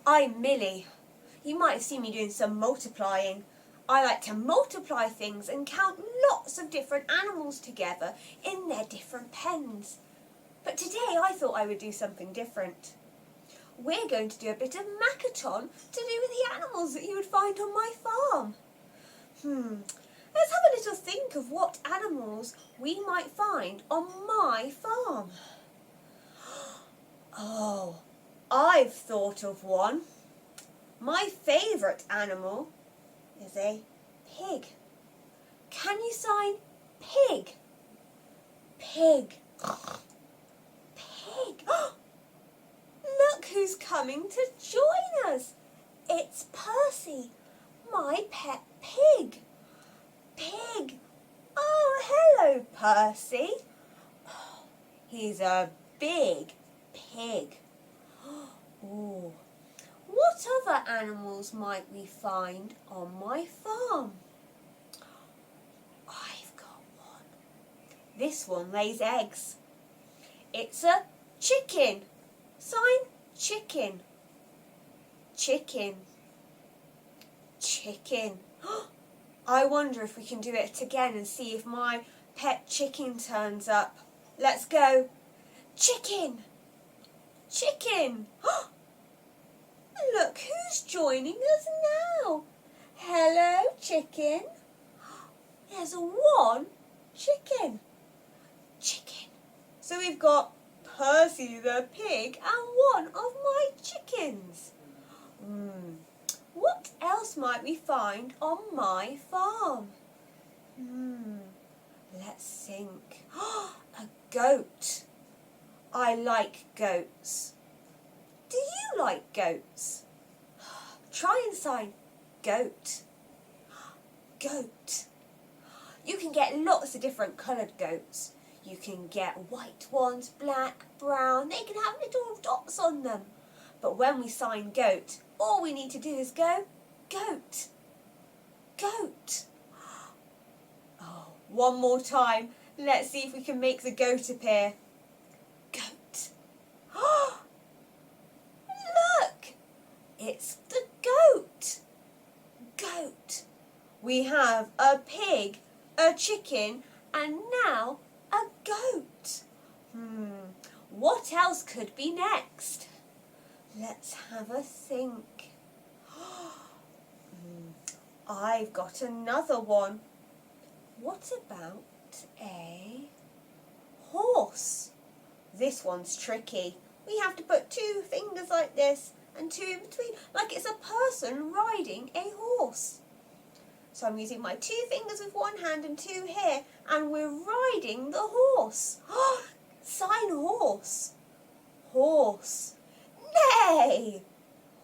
I'm Millie. You might have seen me doing some multiplying. I like to multiply things and count lots of different animals together in their different pens. But today I thought I would do something different. We're going to do a bit of Makaton to do with the animals that you would find on my farm. Let's have a little think of what animals we might find on my farm. Oh, I've thought of one. My favourite animal is a pig. Can you sign pig? Pig. Pig. Look who's coming to join us. It's Percy, my pet pig. Pig. Oh, hello, Percy. He's a big pig. Oh, what other animals might we find on my farm? I've got one. This one lays eggs. It's a chicken. Sign chicken. Chicken. Chicken. I wonder if we can do it again and see if my pet chicken turns up. Let's go. Chicken. Chicken. Look who's joining us now. Hello, chicken. There's one chicken. Chicken. So we've got Percy the pig and one of my chickens. What else might we find on my farm? Let's think. A goat. I like goats. Do you like goats? Try and sign goat. Goat. You can get lots of different coloured goats. You can get white ones, black, brown. They can have little dots on them. But when we sign goat, all we need to do is go goat. Goat. Oh, one more time. Let's see if we can make the goat appear. Goat. Look! It's the goat. Goat. We have a pig, a chicken, and now a goat. What else could be next? Let's have a think. I've got another one. What about a horse? This one's tricky. We have to put two fingers like this and two in between, like it's a person riding a horse. So I'm using my two fingers with one hand and two here, and we're riding the horse. Sign horse. Horse. Nay!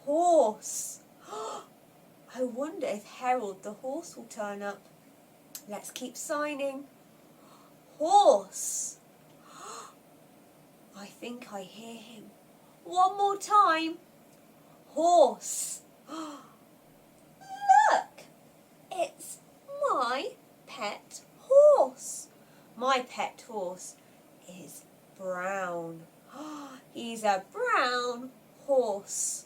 Horse. I wonder if Harold the horse will turn up. Let's keep signing. Horse. I think I hear him. One more time. Horse. Look! It's my pet horse. My pet horse is brown. He's a brown horse.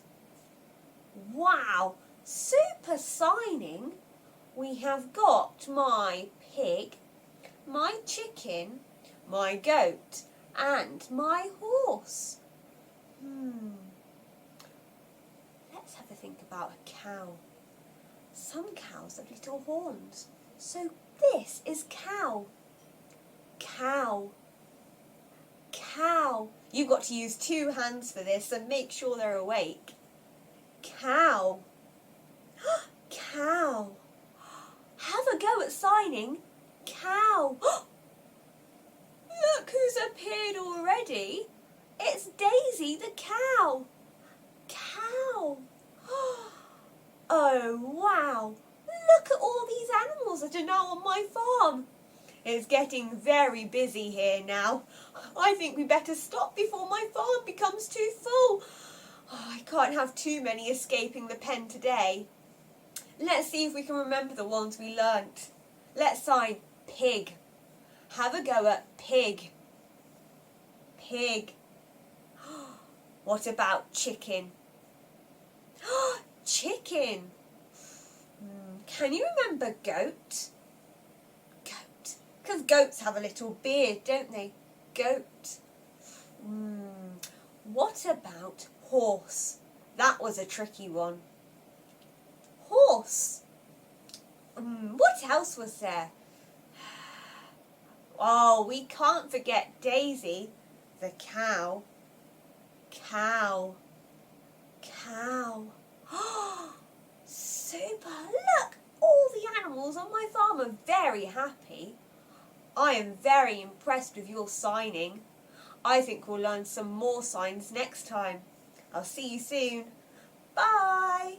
Wow! Super signing. We have got my pig, my chicken, my goat, and my horse. Let's have a think about a cow. Some cows have little horns. So this is cow. Cow. Cow. You've got to use two hands for this and make sure they're awake. Cow. Cow. Have a go at signing. Cow. Look who's appeared already. It's Daisy the cow. Cow. Oh, wow. Look at all these animals that are now on my farm. It's getting very busy here now. I think we better stop before my farm becomes too full. I can't have too many escaping the pen today. Let's see if we can remember the ones we learnt. Let's sign pig. Have a go at pig. Pig. What about chicken? Chicken. Can you remember goat? Goat. Because goats have a little beard, don't they? Goat. What about horse? That was a tricky one. Horse. What else was there? Oh, we can't forget Daisy, the cow. Cow. Cow. Super. Look, all the animals on my farm are very happy. I am very impressed with your signing. I think we'll learn some more signs next time. I'll see you soon. Bye.